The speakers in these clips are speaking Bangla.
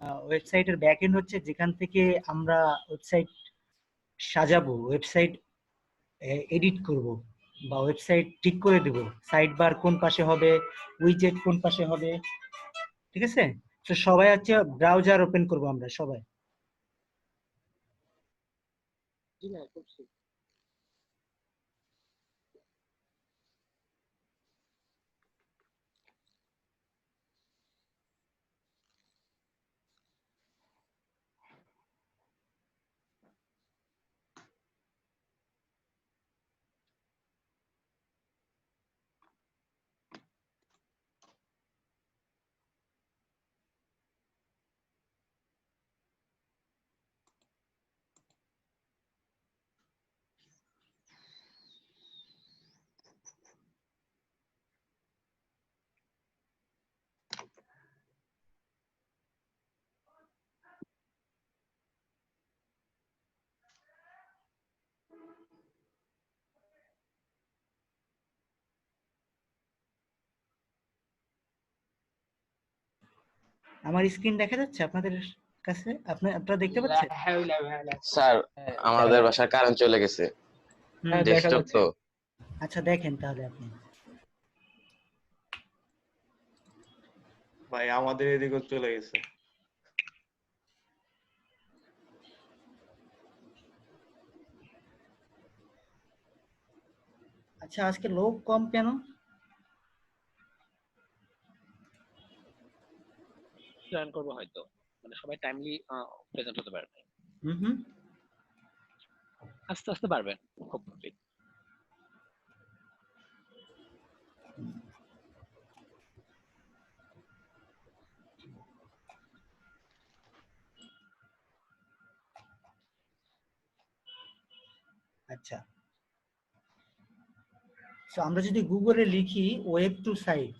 ওয়েবসাইটের ব্যাকএন্ড হচ্ছে যেখান থেকে আমরা ওয়েবসাইট সাজাবো, ওয়েবসাইট এডিট করব বা ওয়েবসাইট ঠিক করে দেব, সাইড বার কোন পাশে হবে, উইজেট কোন পাশে হবে, ঠিক আছে? তো সবাই হচ্ছে ব্রাউজার ওপেন করব আমরা সবাই। আমার স্ক্রিন দেখা যাচ্ছে আপনাদের কাছে? আপনারা দেখতে পাচ্ছেন? স্যার আমাদের বাসার কারেন্ট চলে গেছে, ডেস্কটপ তো। আচ্ছা দেখেন তাহলে আপনি। ভাই আমাদের এদিকে চলে গেছে। আচ্ছা আজকে লোক কম কেন? জয়েন করবো হয়তো, মানে সবাই টাইমলি প্রেজেন্ট হতে পারবে। হুম আস্তে আস্তে পারবেন খুব ভাবে। আচ্ছা, তো আমরা যদি গুগলে লিখি ওয়েব টু সাইট,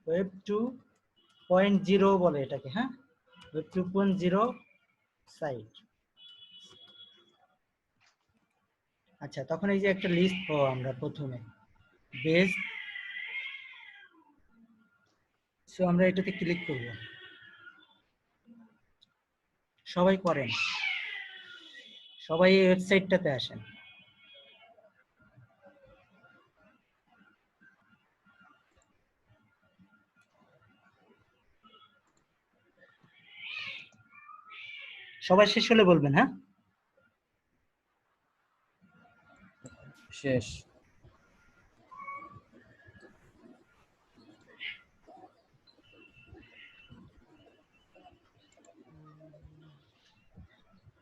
ওয়েব 2.0 বলে এটাকে, হ্যাঁ, ওয়েব 2.0 সাইট। আচ্ছা, তখন এই যে একটা লিস্ট পাবো আমরা প্রথমে বেস, সো আমরা এটাতে ক্লিক করব। সবাই করেন, সবাই এই ওয়েবসাইটটাতে আসেন। সবাই শেষ হলে বলবেন, হ্যাঁ? শেষ।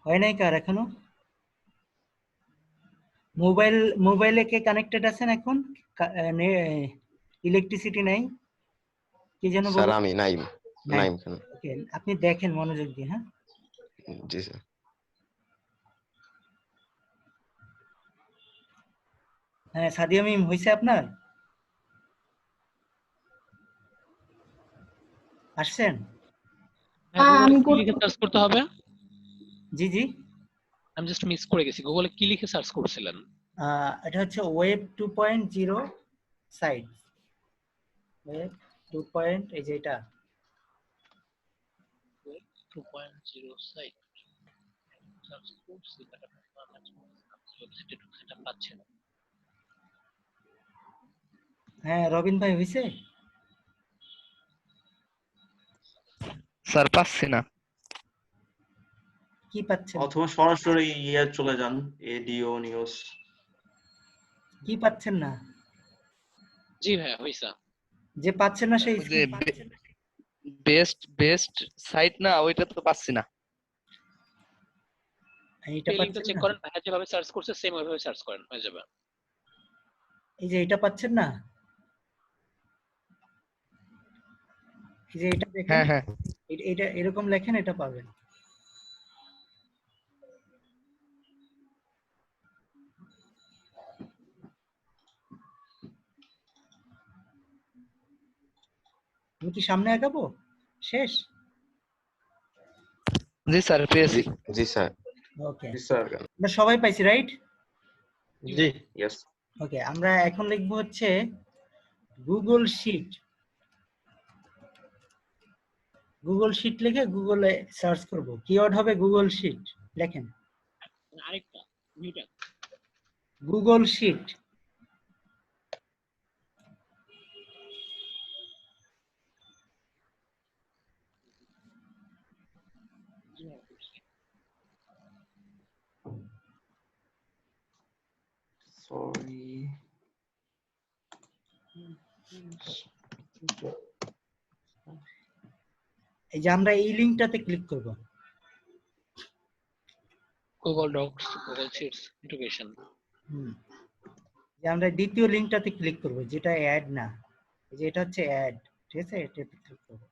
হয় নাই কার এখনো? মোবাইলে কে কানেক্টেড আছেন এখন? ইলেকট্রিসিটি নাই? কি যেন স্যার বলুন। আমি নাইম। ওকে, আপনি দেখেন মনোযোগ দিয়ে, হ্যাঁ? জি স্যার। হ্যাঁ, সাদিয়া মিম হইছে আপনার? আসছেন? গুগলে কি লিখে সার্চ করতে হবে? জি জি, আমি জাস্ট মিস করে গেছি। গুগলে কি লিখে সার্চ করছিলেন? এটা হচ্ছে ওয়েব 2.0 সাইট। ওয়েব 2. এই যে এটা 2.0 সাইট সার্চ করছি, সেটা পাচ্ছি না। হ্যাঁ, রবিন ভাই হইছে? স্যার পাচ্ছি না। কি পাচ্ছেন? অথবা সরাসরি চলে যান, এডিও নিউজ। কি পাচ্ছেন না? জি ভাইয়া হইছে। যে পাচ্ছেন না সেই যে বেস্ট সাইট না, ওইটা তো পাচ্ছি না। এইটা এই লিংকটা পাচ্ছেন চেক না? করেন, ভাইয়া যেভাবে সার্চ করছে সেম ওইভাবে সার্চ করেন, হয়ে যাবে। এই যে এটা পাচ্ছেন না? এই যে এটা দেখেন, হ্যাঁ হ্যাঁ, এটা এরকম লেখেন, এটা পাবেন। আমি কি সামনে আগাবো? শেষ? জি স্যার পেয়েছি। জি স্যার। ওকে, জি স্যার। আমরা সবাই পাইছি, রাইট? জি, ইয়েস। ওকে, আমরা এখন লিখবো হচ্ছে গুগল শিট। গুগল শিট লিখে গুগলে সার্চ করব, কিওয়ার্ড হবে গুগল শিট, লেখেন আরেকটা new tab. Google sheet. Sorry. এই যে আমরা এই লিংকটাতে ক্লিক করব, Google docs, Google sheets integration. যে আমরা দ্বিতীয় লিংকটাতে ক্লিক করব, যেটা অ্যাড না, এই যে এটা হচ্ছে অ্যাড, ঠিক আছে, এটাতে ক্লিক করব।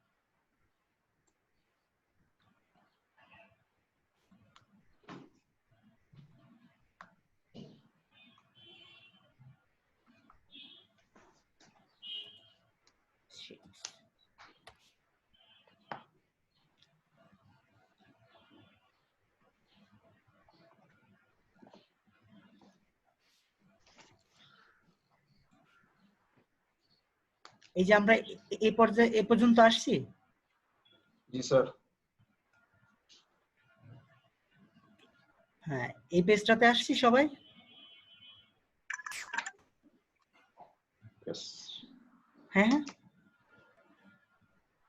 এই যে আমরা এই পর্যায়ে এ পর্যন্ত আসছি। জি স্যার। হ্যাঁ, এই পেজটাতে আসছি সবাই। ইয়েস। হ্যাঁ হ্যাঁ,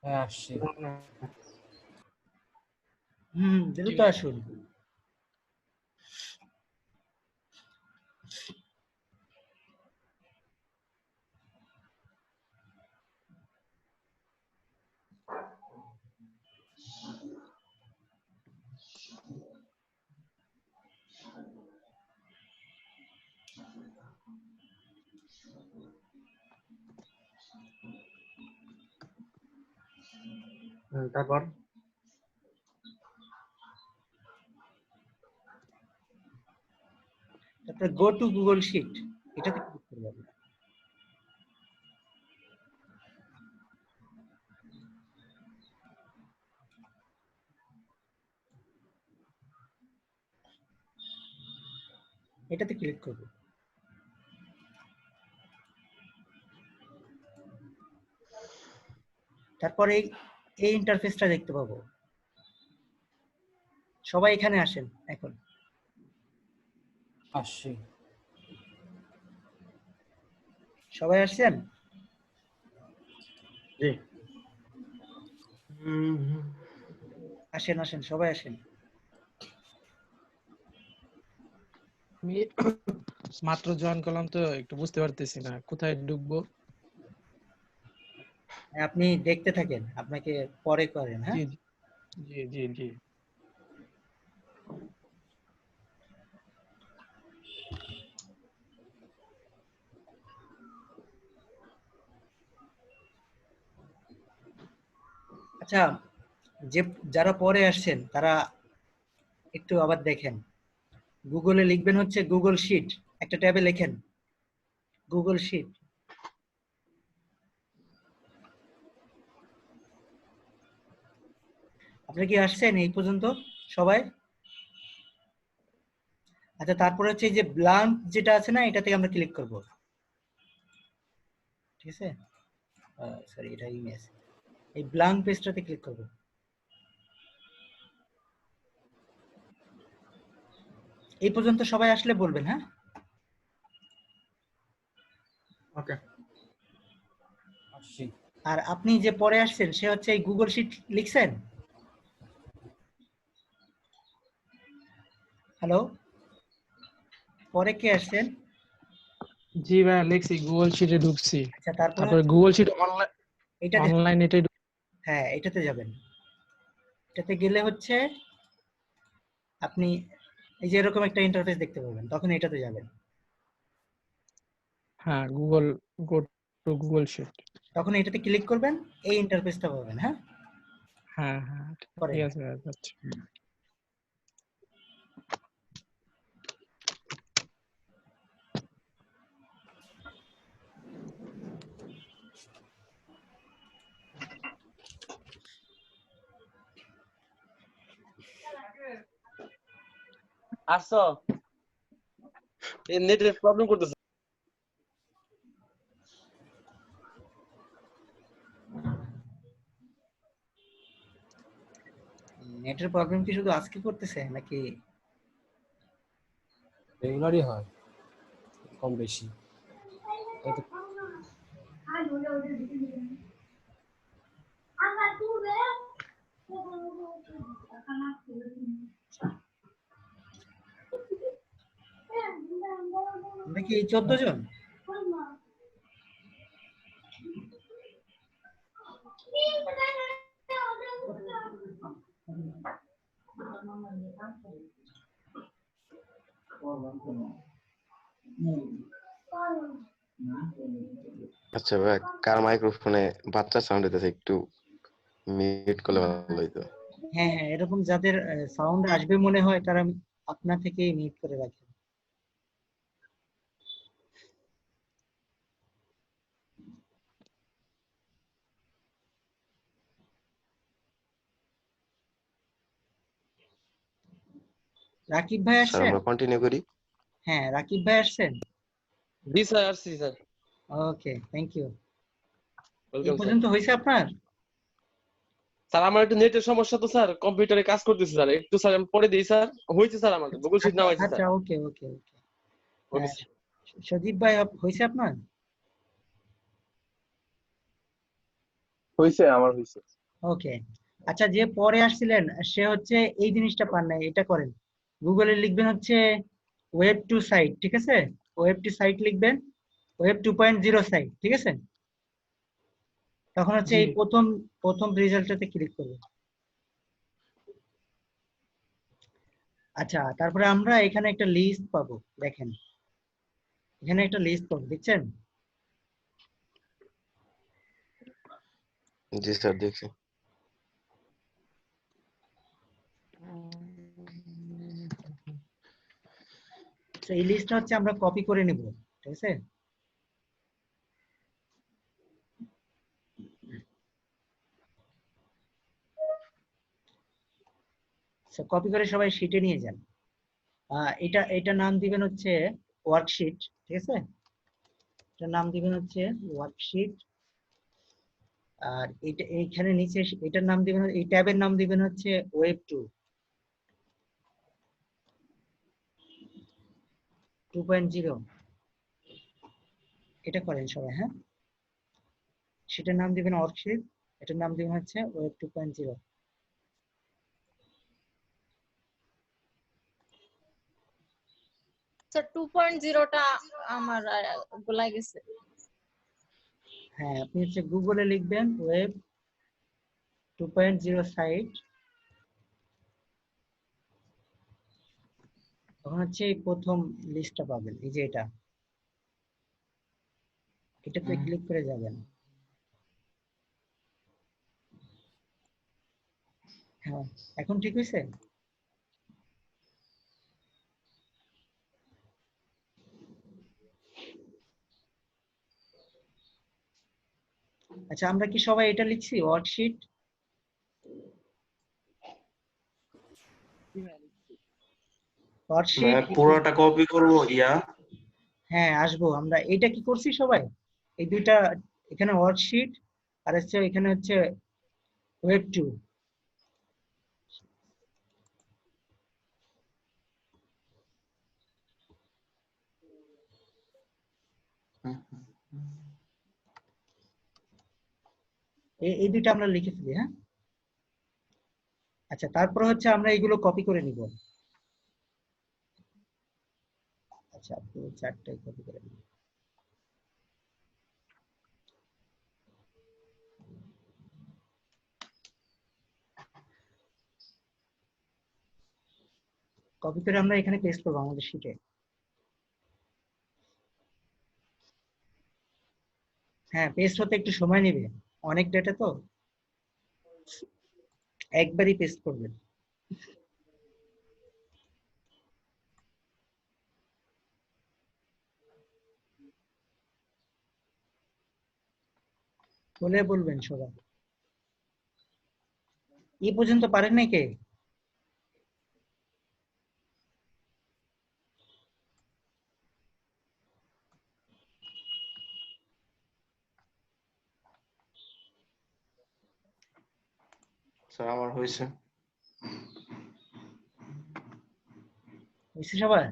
হ্যাঁ আসছি। দ্রুত আসুন। তারপর তারপরে গো টু গুগল শিট, এটাতে ক্লিক করব আমরা। এটাতে ক্লিক করব। তারপরে এই ইন্টারফেসটা দেখতে পাবো। সবাই এখানে আসেন এখন। আসছি। সবাই আসছেন? জি। আসেন আসেন, সবাই আসেন। আমি মাত্র জয়েন করলাম তো একটু বুঝতে পারতেছি না কোথায় ঢুকবো। আপনি দেখতে থাকেন, আপনাকে পরে করেন। হ্যাঁ, জি জি জি জি। আচ্ছা, যে যারা পরে আসছেন তারা একটু আবার দেখেন। গুগলে লিখবেন হচ্ছে গুগল শিট, একটা ট্যাবে লেখেন গুগল শিট। আপনি কি আসছেন এই পর্যন্ত সবাই? আচ্ছা, তারপরে হচ্ছে এই যে ব্লাঙ্ক যেটা আছে না, এটা থেকে আমরা ক্লিক করব, ঠিক আছে। সরি, এটা ইমেজ। এই ব্লাঙ্ক পেজটাতে ক্লিক করব। এই পর্যন্ত সবাই আসলে বলবেন। হ্যাঁ, ওকে। আসছি। আর আপনি যে পরে আসছেন সে হচ্ছে এই গুগল শিট লিখছেন? হ্যালো, পরে কে আসছেন? জি ভাই লিখছি, গুগল শিটে ঢুকছি। আচ্ছা, তারপরে তারপরে গুগল শিট অনলাইন এটাতে, অনলাইন এটাই হ্যাঁ এটাতে যাবেন। এটাতে গেলে হচ্ছে আপনি এই যে এরকম একটা ইন্টারফেস দেখতে পাবেন, তখন এটাতে যাবেন। হ্যাঁ Google go to Google sheet. তখন এটাতে ক্লিক করবেন, এই ইন্টারফেসটা পাবেন। হ্যাঁ, হ্যাঁ হ্যাঁ করেন। ঠিক আছে ভাই, আচ্ছা। আসছো? এই নেটের প্রবলেম করতেছে। নেটের প্রবলেম কি শুধু আজকে করতেছে নাকি রেগুলারই হয় কম বেশি। এই তো আমরা কি 14 জন? আচ্ছা ভাই, কার মাইক্রোফোনে বাচ্চা সাউন্ড হইতেছে, একটু মিউট করলে ভালো হইতো। হ্যাঁ হ্যাঁ, এরকম যাদের সাউন্ড আসবে মনে হয় তারা আপনা থেকেই মিউট করে রাখেন। রাকিব ভাই স্যার আসছেন? আমরা কন্টিনিউ করি। হ্যাঁ, রাকিব ভাই আসছেন? জি স্যার, আসছি স্যার। Okay, thank you. এই ওয়েলকাম স্যার। পর্যন্ত হয়েছে আপনার? স্যার আমার একটু নেটের সমস্যা তো স্যার, কম্পিউটারে কাজ করতেছি স্যার, একটু স্যার আমি পরে দিই স্যার। হয়েছে স্যার, আমাদের গুগল শিট নামাইছে আচ্ছা, স্যার। ওকে ওকে ওকে। ওকে হ্যাঁ, সদীপ ভাই হয়েছে আপনার? হইছে, আমার হইছে। ওকে। আচ্ছা, যে পরে আসছিলেন সে হচ্ছে এই জিনিসটা পান নাই, এটা করেন। গুগলে লিখবেন হচ্ছে ওয়েব টু সাইট, ঠিক আছে? ওয়েব টু সাইট লিখবেন, ওয়েব 2.0 সাইট, ঠিক আছে? তখন হচ্ছে জি এই প্রথম প্রথম রেজাল্টটাতে ক্লিক করবেন। আচ্ছা, তারপরে আমরা এখানে একটা লিস্ট পাবো, দেখেন এখানে একটা লিস্ট পাবো, দেখছেন? জি স্যার, দেখছি। তো এই লিস্টটা হচ্ছে আমরা কপি করে নিব, ঠিক আছে? কপি করে সবাই শিটে নিয়ে যান। এটা নাম দিবেন হচ্ছে ওয়ার্কশিট, ঠিক আছে? এটার নাম দিবেন হচ্ছে ওয়ার্কশিট। আর এটা এইখানে নিচে এটার নাম দিবেন, এই ট্যাবের নাম দিবেন হচ্ছে ওয়েব 2.0। এটা করেন সবাই, হ্যাঁ? সেটার নাম দিবেন ওয়ার্কশিট, এটার নাম দিবেন হচ্ছে ওয়েব 2.0। স্যার 2.0টা আমার গোলাই গেছে। হ্যাঁ, আপনি হচ্ছে গুগলে লিখবেন ওয়েব 2.0 সাইট, তখন হচ্ছে এই প্রথম লিস্টটা পাবেন, এই যে এটাতে ক্লিক করে যাবেন। হ্যাঁ, এখন ঠিক হয়েছে? আচ্ছা, আমরা কি সবাই এটা লিখছি ওয়ার্কশিট? ওয়ার্কশিট পুরোটা কপি করবো ইয়া। হ্যাঁ, আসবো আমরা। এটা কি করছি সবাই? এই দুইটা, এখানে ওয়ার্কশিট আর হচ্ছে এখানে হচ্ছে ওয়েব 2। এই দুইটা আমরা লিখে ফেলি, হ্যাঁ? আচ্ছা, তারপর হচ্ছে আমরা এগুলো কপি করে নিব। আচ্ছা, পুরো চারটাই কপি করে নিব। কপি করে আমরা এখানে পেস্ট করবো আমাদের শিটে। হ্যাঁ, পেস্ট হতে একটু সময় নেবে, অনেক ডেটা তো, একবারই পেস্ট করবেন। বলে বলবেন সবাই। এই পর্যন্ত পারেন নাই কে? স্যার আমার হয়েছে। বুঝছি সবাই?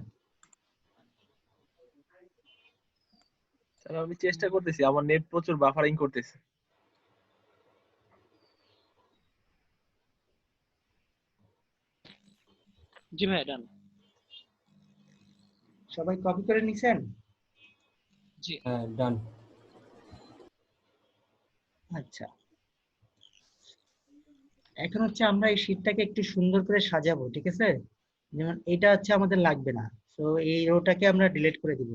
স্যার আমি চেষ্টা করতেছি, আমার নেট প্রচুর বাফারিং করতেছে। জি ভাই, ডান। সবাই কপি করে নিছেন? জি। হ্যাঁ, ডান। আচ্ছা, এখন হচ্ছে আমরা এই শীটটাকে একটু সুন্দর করে সাজাবো, ঠিক আছে? যেমন এটা হচ্ছে আমাদের লাগবে না, তো এই রোটাকে আমরা ডিলিট করে দিব।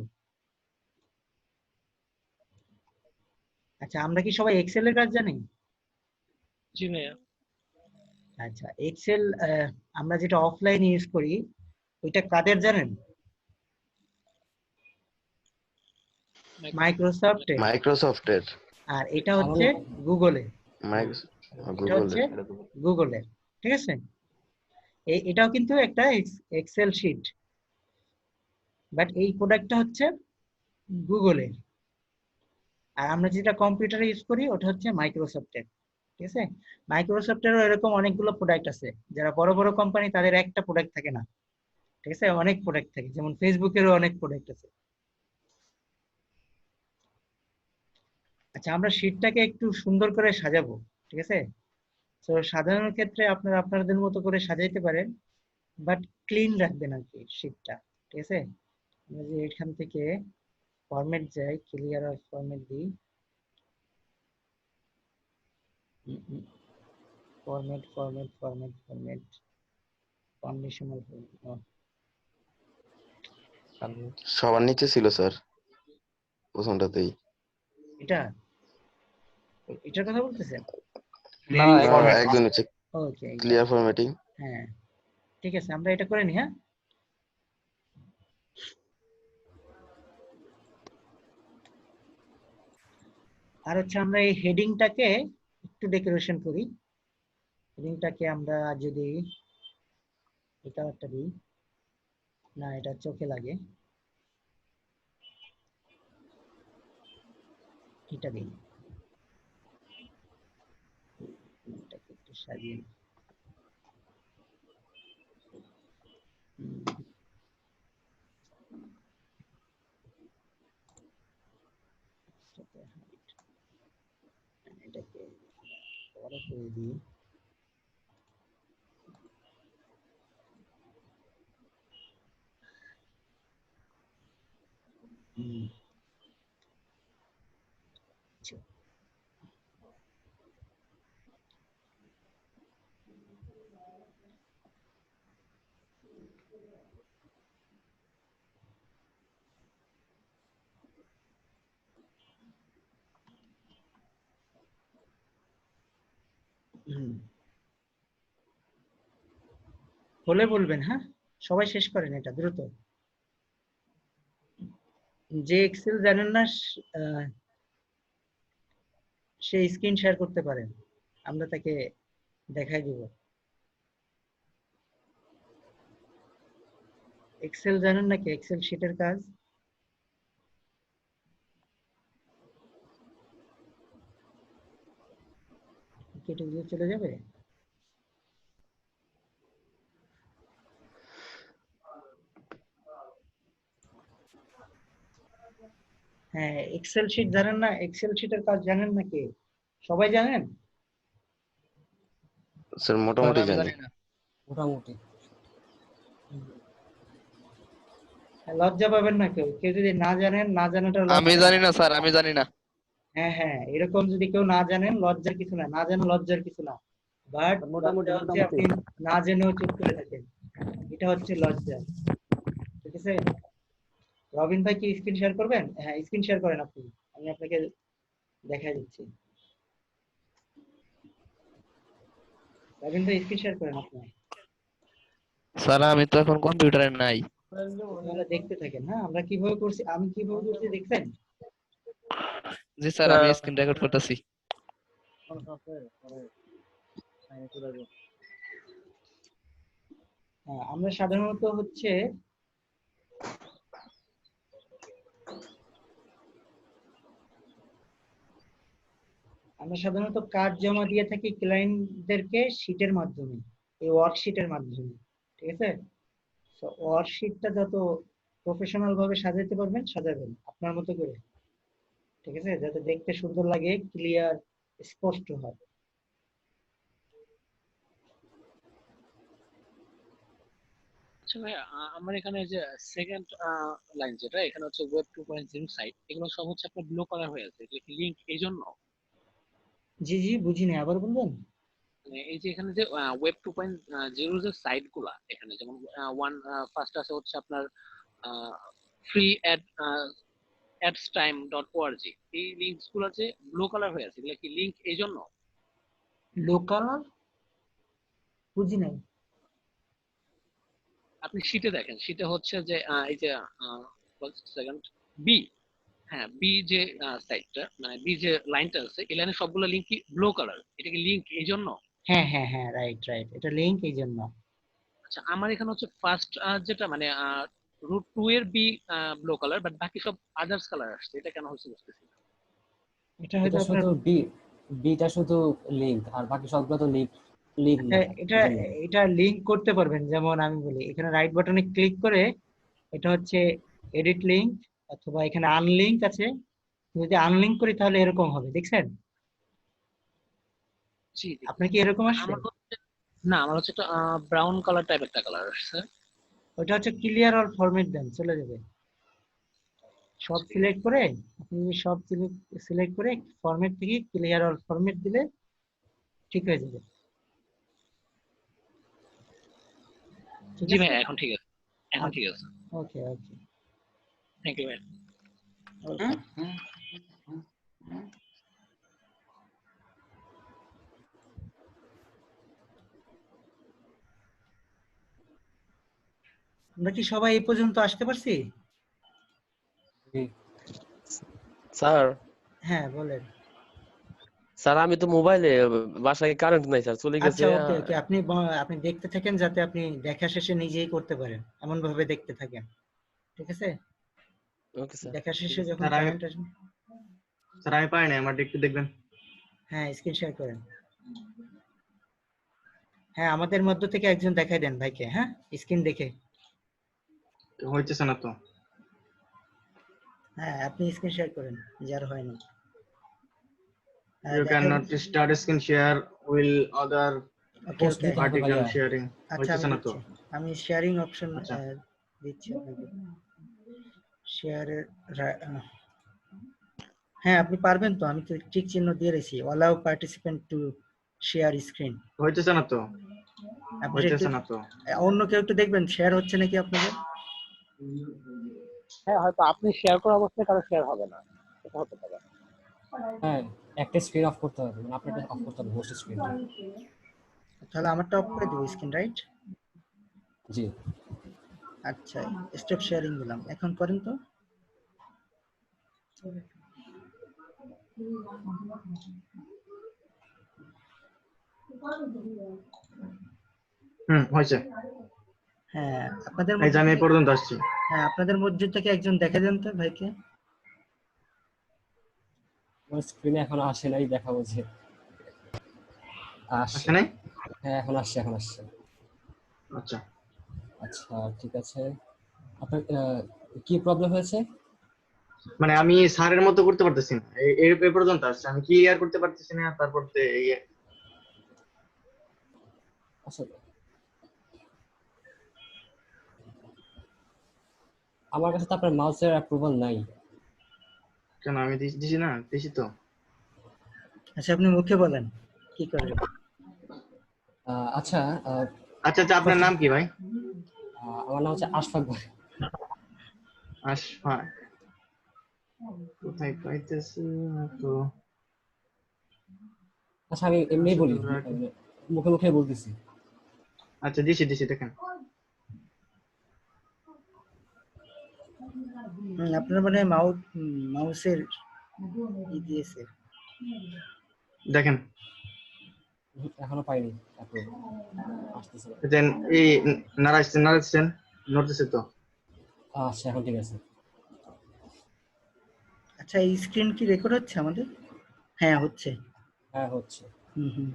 আচ্ছা, আমরা কি সবাই এক্সেল এর কাজ জানি? জি ভাইয়া। আচ্ছা, এক্সেল আমরা যেটা অফলাইন ইউজ করি ওইটা কাদের জানেন? মাইক্রোসফট এর। মাইক্রোসফটের। আর এটা হচ্ছে গুগলের। এটা গুগলের। হচ্ছে গুগলের, ঠিক আছে? এটাও কিন্তু একটা এক্সেল শিট, বাট এই প্রোডাক্টটা হচ্ছে গুগলের। আর আমরা যেটা কম্পিউটারে ইউজ করি ওটা হচ্ছে মাইক্রোসফটের, ঠিক আছে? মাইক্রোসফটেরও এরকম অনেকগুলো প্রোডাক্ট আছে। যারা বড় বড় কোম্পানি তাদের একটা প্রোডাক্ট থাকে না, ঠিক আছে? অনেক প্রোডাক্ট থাকে, যেমন ফেসবুকেরও অনেক প্রোডাক্ট আছে। আচ্ছা, আমরা শীটটাকে একটু সুন্দর করে সাজাবো, ঠিক আছে? তো সাজানোর ক্ষেত্রে আপনারা আপনাদের মতো করে সাজাইতে পারেন, বাট ক্লিন রাখবেন আর কি শীটটা, ঠিক আছে? আমরা যে এখান থেকে ফরম্যাট যাই, ক্লিয়ার আর ফরম্যাট দিই, format format format format conditional. সবার নিচে ছিল স্যার, প্রথমটাতেই। এটা এটার কথা বলতেছেন? না, একদম নিচে ওকে, ক্লিয়ার ফরম্যাটিং। হ্যাঁ ঠিক আছে, আমরা এটা করে নিই। হ্যাঁ, আর হচ্ছে আমরা এই হেডিংটাকে একটু ডেকোরেশন করি। হেডিংটাকে আমরা যদি এটা একটা দিই, না এটা চোখে লাগে, এটা দিই, এটাকে একটু সাজিয়ে নিই। এটাকে বড় করে দিই। আচ্ছা, হলে বলবেন। হ্যাঁ, সবাই শেষ করেন এটা দ্রুত। যে এক্সেল জানেন না সে স্ক্রিন শেয়ার করতে পারেন, আমরা তাকে দেখাই দিব। এক্সেল জানেন নাকি? এক্সেল শিটের কাজ কেটে দিয়ে চলে যাবে। হ্যাঁ, এক্সেল শিট জানেন না? এক্সেল শিটের কাজ জানেন নাকি? সবাই জানেন? স্যার মোটামুটি জানি। মোটামুটি। লজ্জা পাবেন না কেউ, কেউ যদি না জানেন, না জানাটা আমি লজ্জা জানি না। না স্যার, আমি জানি না। হ্যাঁ হ্যাঁ, এরকম যদি কেউ না জানেন, লজ্জার কিছু না, না জানা লজ্জার কিছু না। বাট লজ্জা হচ্ছে আপনি না জেনেও চুপ করে থাকেন, এটা হচ্ছে লজ্জা, ঠিক আছে? রবিন ভাই কি স্ক্রিন শেয়ার করবেন? হ্যাঁ, স্ক্রিন শেয়ার করেন আপনি, আমি আপনাকে দেখাই দিচ্ছি। রবিন ভাই স্ক্রিন শেয়ার করেন আপনি। স্যার আমি তো এখন কম্পিউটারে নাই। আপনারা দেখতে থাকেন। হ্যাঁ, আমরা কিভাবে করছি, আমি কিভাবে করছি দেখছেন? জি স্যার, আমি স্ক্রিন রেকর্ড করতেছি। হ্যাঁ, আমরা সাধারণত হচ্ছে কাজ জমা দিয়ে থাকি ক্লায়েন্টদেরকে শীটের মাধ্যমে, এই ওয়ার্কশিটের মাধ্যমে, ঠিক আছে? ওয়ার্কশিটটা যত প্রফেশনাল ভাবে সাজাতে পারবেন সাজাবেন আপনার মতো করে, ঠিক আছে, যাতে দেখতে সুন্দর লাগে, ক্লিয়ার, স্পষ্ট হয়। আচ্ছা ভাই, আমার এখানে যে সেকেন্ড লাইন যেটা এখানে হচ্ছে ওয়েব 2.0 সাইট, এগুলো সব হচ্ছে আপনার ব্লু কালার হয়ে আছে, এগুলো কি লিংক এই জন্য? জি জি, বুঝিনি, আবার বলবেন। মানে এই যে এখানে যে ওয়েব 2.0 যে সাইট গুলা, এখানে যেমন ওয়ান ফার্স্ট আছে হচ্ছে আপনার ফ্রি adstime.org, এই লিঙ্কস গুলো যে ব্লু কালার হয়ে আছে, এগুলো কি লিংক এই জন্য? লোকাল, বুঝি নাই। আপনি শীটে দেখেন, শীটে হচ্ছে যে এই যে সেকেন্ড বি, হ্যাঁ বি যে সাইটটা, মানে বি যে লাইনটা আছে, এই লাইনে সবগুলো লিঙ্ক কি ব্লু কালার, এটা কি লিংক এই জন্য? হ্যাঁ হ্যাঁ হ্যাঁ, রাইট রাইট, এটা লিংক এই জন্য। আচ্ছা, আমার এখানে হচ্ছে ফার্স্ট যেটা মানে রুট 2 এর বি ব্লু কালার, বাট বাকি সব আদার্স কালার আসছে, এটা কেন হচ্ছে বুঝতেছি না। এটা হয়তো এটা আপনার শুধু বিটা শুধু লিংক, আর বাকি সবগুলো তো লিংক না। এটা এটা লিংক করতে পারবেন, যেমন আমি বলি এখানে রাইট বাটনে ক্লিক করে এটা হচ্ছে এডিট লিংক, অথবা এখানে আনলিংক আছে, যদি আনলিংক করি তাহলে এরকম হবে, দেখছেন? জি জি। আপনার কি এরকম আসছে? আমার হচ্ছে না, আমার হচ্ছে একটা ব্রাউন কালার টাইপ একটা কালার আসছে। ওটা হচ্ছে ক্লিয়ার অল ফরম্যাট দেন, চলে যাবে। সব সিলেক্ট করে, আপনি সব সিলেক্ট করে ফরম্যাট থেকে ক্লিয়ার অল ফরম্যাট দিলে ঠিক হয়ে যাবে। ঠিক জি আছে, ভাই, এখন ঠিক আছে, এখন ঠিক আছে। ওকে ওকে, থ্যাংক ইউ ভাই। ওকে। আমরা কি সবাই এই পর্যন্ত আসতে পারছি? স্যার হ্যাঁ বলেন। স্যার আমি তো মোবাইলে, বাসায় কারেন্ট নাই স্যার, চলে গেছে। আচ্ছা ওকে ওকে, আপনি দেখতে থাকেন, যাতে আপনি দেখা শেষে নিজেই করতে পারেন, এমন ভাবে দেখতে থাকেন, ঠিক আছে? Okay sir. দেখা শেষে যখন স্যার আমি কারেন্ট আসবে, স্যার আমি পারি না, আমার একটু দেখবেন। হ্যাঁ স্ক্রিন শেয়ার করেন। হ্যাঁ, আমাদের মধ্য থেকে একজন দেখাই দেন ভাইকে, হ্যাঁ স্ক্রিন দেখে। হইতেছে না তো। হ্যাঁ আপনি স্ক্রিন শেয়ার করেন, যার হয়নি। You cannot start screen share will other okay okay, party can ভাইয়া। sharing আচ্ছা আমি হইতেছে না তো। দিচ্ছি, আমি শেয়ারিং অপশন আচ্ছা। দিচ্ছি আপনাকে। শেয়ারের হ্যাঁ আপনি পারবেন তো, আমি তো টিক চিহ্ন দিয়ে রেখেছি, allow participant to share screen. হইতেছে না তো। আপনি একটু হইতেছে না তো। অন্য কেউ একটু দেখবেন শেয়ার হচ্ছে নাকি আপনাদের। হ্যাঁ, হয়তো আপনি শেয়ার করা অবস্থায় কারো শেয়ার হবে না, এটা হতে পারে। হ্যাঁ, একটা স্ক্রিন অফ করতে হবে, মানে আপনারটা অফ করতে হবে, হোস্ট স্ক্রিনটা। তাহলে আমারটা অফ করে দিব স্ক্রিন, রাইট? জি। আচ্ছা, স্টপ শেয়ারিং দিলাম, এখন করেন তো। হয়েছে। হ্যাঁ আপনাদের এই মধ্যে যে আমি এই থেকে, পর্যন্ত আসছি। হ্যাঁ আপনাদের মধ্যে থেকে একজন দেখা দেন তো ভাইকে। আমার স্ক্রিনে এখন আসে নাই, দেখাবো যে আসছে। আসছে নাই? হ্যাঁ এখন আসছে, এখন আসছে। আচ্ছা। আচ্ছা ঠিক আছে, আপনার কি প্রবলেম হয়েছে? মানে আমি স্যারের মতো করতে পারতেছি না, এই পর্যন্ত আসছে, আমি ক্লিয়ার করতে পারতেছি না, তারপর আচ্ছা, আমার কাছে তো আপনার মাউসের অ্যাপ্রুভাল নাই। কেন আমি দিছি না, দিছি তো। আচ্ছা আপনি মুখে বলেন কি করবেন। আচ্ছা, আচ্ছা আচ্ছা, আপনার নাম কি ভাই? আমার নাম হচ্ছে আশফাক ভাই। আশফাক, কোথায় পাইতেছি না তো। আচ্ছা আমি এমনি বলি, মুখে মুখে বলতেছি। আচ্ছা দিছি দেখেন। আপনার মানে মাউসের ই দিয়েছে, দেখেন এখনো পাইনি approval, আসতেছে না। দেন এই নারাইছেন নড়তেছে তো। আচ্ছা এখন ঠিক আছে। আচ্ছা এই স্ক্রিন কি রেকর্ড হচ্ছে আমাদের? হ্যাঁ হচ্ছে। হ্যাঁ হচ্ছে। হুম।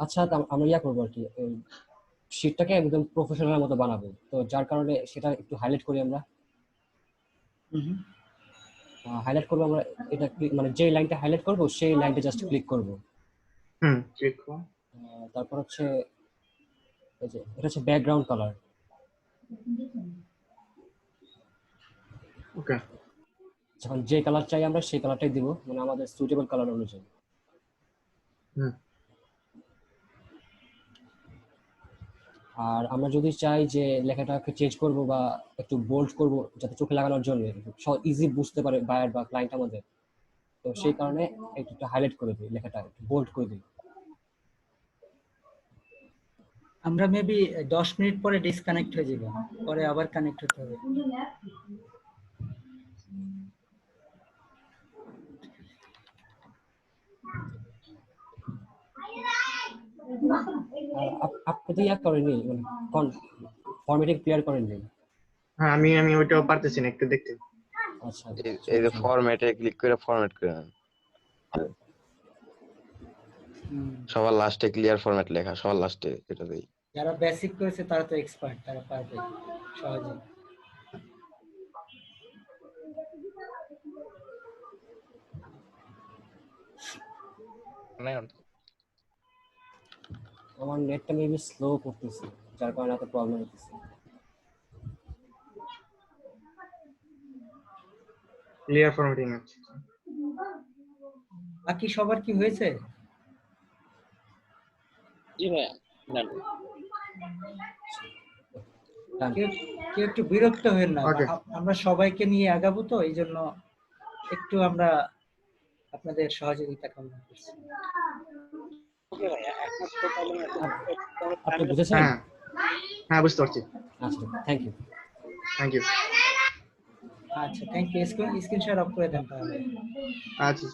আচ্ছা, আমরা ইয়া করবো আর কি, শীটটাকে একদম প্রফেশনাল মতো বানাবো, তো যার কারণে সেটা একটু হাইলাইট করি আমরা। হাইলাইট করবো আমরা, এটা মানে যে লাইনটা হাইলাইট করবো সেই লাইনটা জাস্ট ক্লিক করবো। ক্লিক করো। তারপর হচ্ছে এই যে এটা হচ্ছে ব্যাকগ্রাউন্ড কালার। ওকে, যখন যে কালার চাই আমরা সেই কালারটাই দিব, মানে আমাদের সুইটেবল কালার অনুযায়ী। আর আমরা যদি চাই যে লেখাটাকে চেঞ্জ করব বা একটু বোল্ড করব যাতে চোখে লাগানোর জন্য ইজি বুঝতে পারে বায়ার বা ক্লায়েন্ট আমাদের, তো সেই কারণে একটু হাইলাইট করে দিই, লেখাটা একটু বোল্ড করে দিই। আমরা মেবি 10 মিনিট পরে ডিসকানেক্ট হয়ে যাব, পরে আবার কানেক্ট হতে হবে। আপনি তো ইয়া করেননি, মানে ফরম্যাটিং ক্লিয়ার করেননি? হ্যাঁ, আমি ওইটাও পারতেছি না একটু দেখতে। আচ্ছা, এই যে ফরম্যাটে ক্লিক করে ফরম্যাট করে নেন। সবার লাস্টে ক্লিয়ার ফরম্যাট লেখা, সবার লাস্টে এটা দেই। যারা বেসিক করেছে তারা তো এক্সপার্ট, তারা পারবে সহজে। আমার নেটটা মেবি স্লো করতেছে, যার কারণে এত প্রবলেম হচ্ছে। ক্লিয়ার ফরম্যাটিং আছে। বাকি সবার কি হয়েছে? জি ভাইয়া, কেউ একটু বিরক্ত হবেন না, Okay. আমরা সবাইকে নিয়ে আগাবো, তো এই জন্য একটু আমরা আপনাদের সহযোগিতা কামনা করছি। ওকে ভাইয়া, একমাত্র প্রবলেম আপনি বুঝেছেন? হ্যাঁ, বুঝতে পারছি। আচ্ছা, থ্যাংক ইউ। Thank you. আচ্ছা, thank you. Screen share off করে দেন তাহলে। আচ্ছা।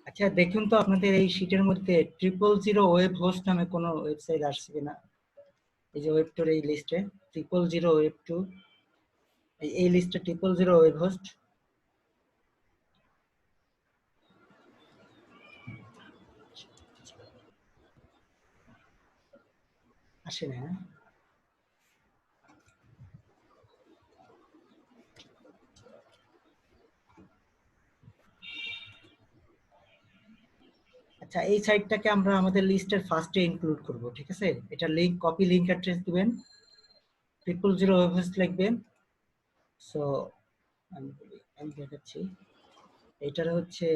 আচ্ছা, দেখুন তো আপনাদের এই শীটের মধ্যে 000 ওয়েব হোস্ট নামে কোনো ওয়েবসাইট আসছে কিনা। এই যে ওয়েব টুর এই লিস্টে 000 ওয়েব টু, এই লিস্টে 000 ওয়েব হোস্ট আসে না। আচ্ছা, এই সাইটটাকে আমরা আমাদের লিস্টের ফার্স্টে ইনক্লুড করব, ঠিক আছে? এটা লিংক, কপি লিংক অ্যাড্রেস দিবেন, 000 ওয়েব হোস্ট লিখবেন। সো আমি দেখাচ্ছি, এটার হচ্ছে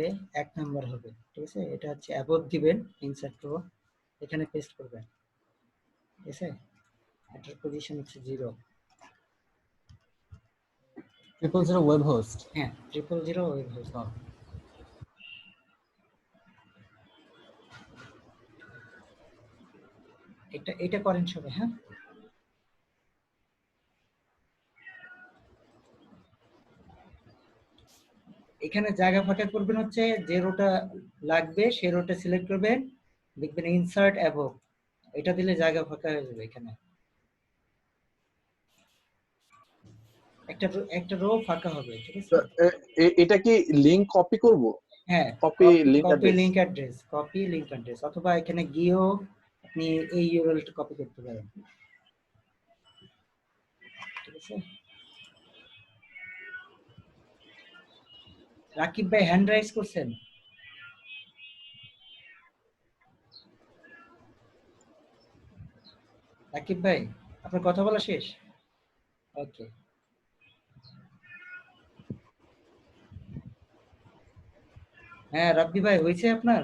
1 নাম্বার হবে, ঠিক আছে? এটা হচ্ছে অ্যাবোভ দিবেন, ইনসার্ট রো, এখানে পেস্ট করবেন, ঠিক আছে? এটার পজিশন হচ্ছে 0। 000 ওয়েব হোস্ট। হ্যাঁ, 000 ওয়েব হোস্ট। এটা করেন সবাই, হ্যাঁ? এখানে জায়গা ফাঁকা করবেন, হচ্ছে যে রোটা লাগবে সেই রোটা সিলেক্ট করবেন, দেখবেন ইনসার্ট অ্যাবোভ, এটা দিলে জায়গা ফাঁকা হয়ে যাবে। এখানে একটা রো ফাঁকা হবে, ঠিক আছে? এটা কি লিংক কপি করব? হ্যাঁ, copy link copy link address, অথবা এখানে গিয়েও আপনি এই ইউআরএলটা কপি করতে পারেন, ঠিক আছে? রাকিব ভাই হ্যান্ড রাইজ করছেন? রাকিব ভাই, আপনার কথা বলা শেষ? ওকে। হ্যাঁ, রাব্বি ভাই, হয়েছে আপনার?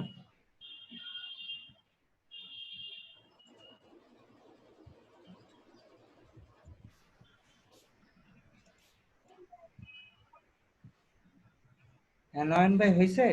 হ্যাঁ, নয়ন ভাই, হয়েছে?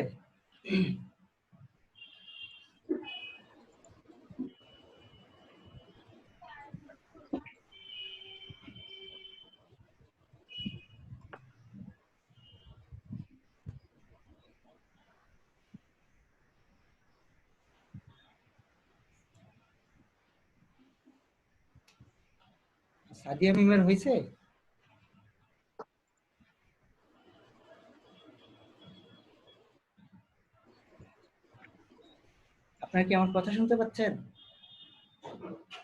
সাদিয়া মিমের হয়েছে? আপনারা কি আমার কথা শুনতে পাচ্ছেন?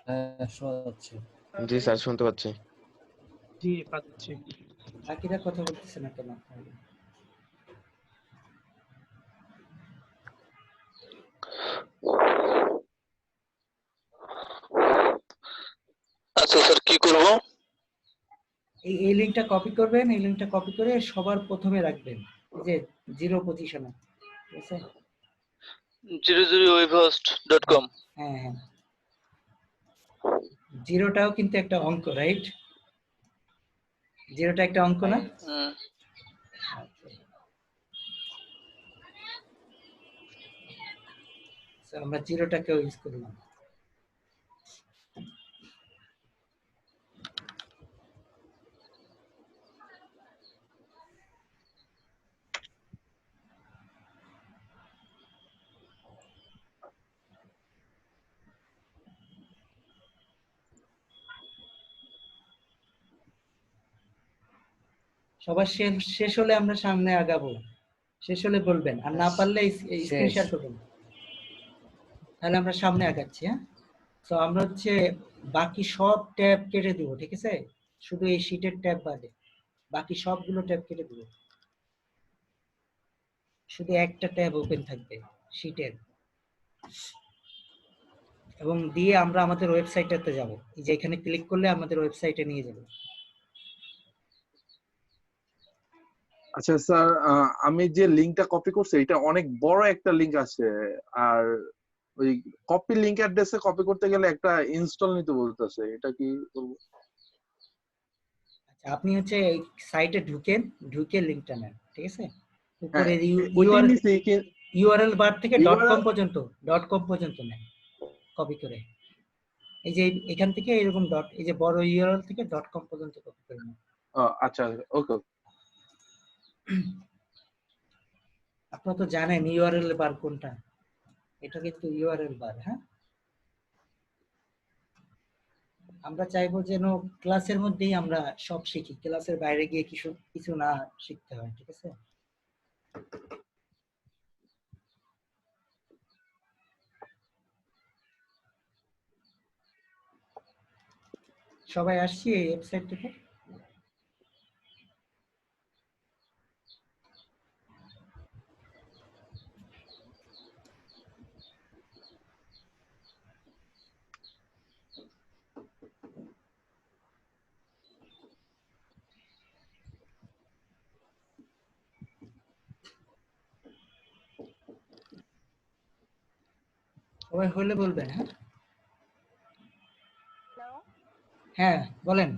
হ্যাঁ, শোনা যাচ্ছে। জি স্যার শুনতে পাচ্ছি। জি পাচ্ছি। বাকিরা কথা বলতেছে না কেন? আচ্ছা স্যার কি করব? এই লিঙ্কটা কপি করবেন, এই লিঙ্কটা কপি করে সবার প্রথমে রাখবেন, এই যে 0 পজিশনে, ঠিক আছে? 00webhost.com। হ্যাঁ হ্যাঁ, জিরোটাও কিন্তু একটা অঙ্ক, রাইট? জিরোটা একটা অঙ্ক না? So, আমরা জিরোটাকেও ইউজ করলাম। সবার শেষ হলে আমরা সামনে আগাবো, শেষ হলে বলবেন, আর না পারলে স্ক্রিন শেয়ার করবেন, তাহলে আমরা সামনে আগাচ্ছি। হ্যাঁ, তো আমরা হচ্ছে বাকি সব ট্যাব কেটে দিব, ঠিক আছে? শুধু এই শীটের ট্যাব বাদে বাকি সবগুলো ট্যাব কেটে দিব, শুধু একটা ট্যাব ওপেন থাকবে শীটের, এবং দিয়ে আমরা আমাদের ওয়েবসাইটটাতে যাব। এই যে এখানে ক্লিক করলে আমাদের ওয়েবসাইটে নিয়ে যাবে। আচ্ছা স্যার, আমি যে লিংকটা কপি করছি এটা অনেক বড় একটা লিংক আছে, আর ওই কপি লিংক অ্যাড্রেসে কপি করতে গেলে একটা ইনস্টল নিতে বলতেছে, এটা কি করব? আচ্ছা, আপনি হচ্ছে সাইটে ঢুকে লিংকটা নেন, ঠিক আছে? হ্যাঁ, উপরে ওইটাই নিছি ইউআরএল বার থেকে URL .com পর্যন্ত নেন কপি করে। এই যে এখান থেকে এরকম এই যে বড় ইউআরএল থেকে .com পর্যন্ত কপি করে নেন। আচ্ছা ওকে। আপনারা তো জানেন ইউআরএল বার কোনটা, এটা কিন্তু ইউআরএল বার। হ্যাঁ, আমরা চাইবো যেন ক্লাসের মধ্যেই আমরা সব শিখি, ক্লাসের বাইরে গিয়ে কিছু না শিখতে হয়, ঠিক আছে? সবাই আসছি এই ওয়েবসাইট থেকে? সবাই হলে বলবেন। হ্যাঁ হ্যাঁ, বলেন।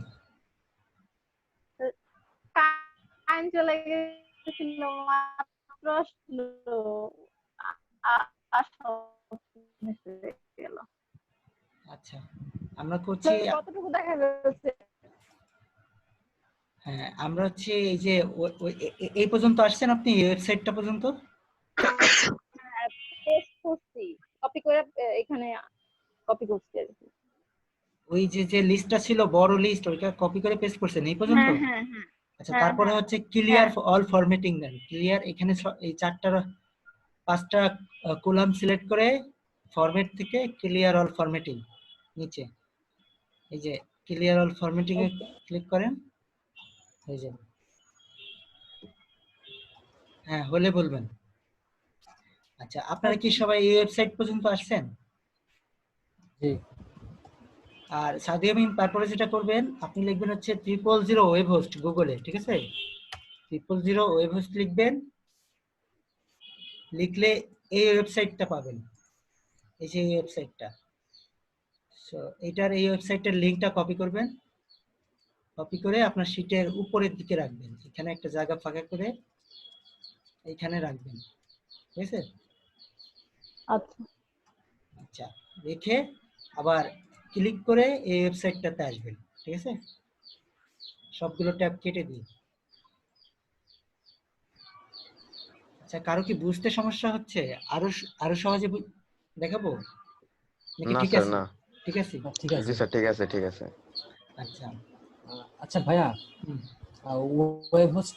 টাইম চলে গেছিল মাত্র আসলো, আচ্ছা, আমরা করছি। কতটুকু দেখা যাচ্ছে? হ্যাঁ, আমরা হচ্ছে এই যে এই পর্যন্ত আসছেন আপনি, এই ওয়েবসাইটটা পর্যন্ত? হ্যাঁ, পেস্ট করছি, কপি করে এখানে কপি করছি আর কি। ওই যে লিস্টটা ছিল বড় লিস্ট, ওইটা কপি করে পেস্ট করছেন এই পর্যন্ত? হ্যাঁ হ্যাঁ হ্যাঁ। আচ্ছা, তারপরে হচ্ছে ক্লিয়ার অল ফরম্যাটিং দেন। ক্লিয়ার, এখানে এই 5টা কলাম সিলেক্ট করে ফরম্যাট থেকে ক্লিয়ার অল ফরম্যাটিং, নিচে এই যে ক্লিয়ার অল ফরম্যাটিং এ ক্লিক করেন, হয়ে যাবে। হ্যাঁ, হলে বলবেন। আচ্ছা, আপনারা কি সবাই এই ওয়েবসাইট পর্যন্ত আসছেন? জি। আর সাদিয়া মিম, তারপরে যেটা করবেন আপনি লিখবেন হচ্ছে 000 ওয়েব হোস্ট গুগলে, ঠিক আছে? 000 ওয়েব হোস্ট লিখবেন, লিখলে এই ওয়েবসাইটটা পাবেন, এই যে এই ওয়েবসাইটটা। সো এটার এই ওয়েবসাইটের লিংকটা কপি করবেন, কপি করে আপনার শীটের উপরের দিকে রাখবেন, এখানে একটা জায়গা ফাঁকা করে এইখানে রাখবেন, ঠিক আছে? আচ্ছা আচ্ছা, রেখে আবার ক্লিক করে এই ওয়েবসাইটটাতে আসবেন, ঠিক আছে? সবগুলো ট্যাব কেটে দিন। আচ্ছা, কারো কি বুঝতে সমস্যা হচ্ছে? আরো সহজে দেখাবো নাকি? না ঠিক স্যার, আছে, না ঠিক আছে, ঠিক আছে। জি স্যার, ঠিক আছে ঠিক আছে। আচ্ছা। আচ্ছা ভাইয়া, হুম। Web host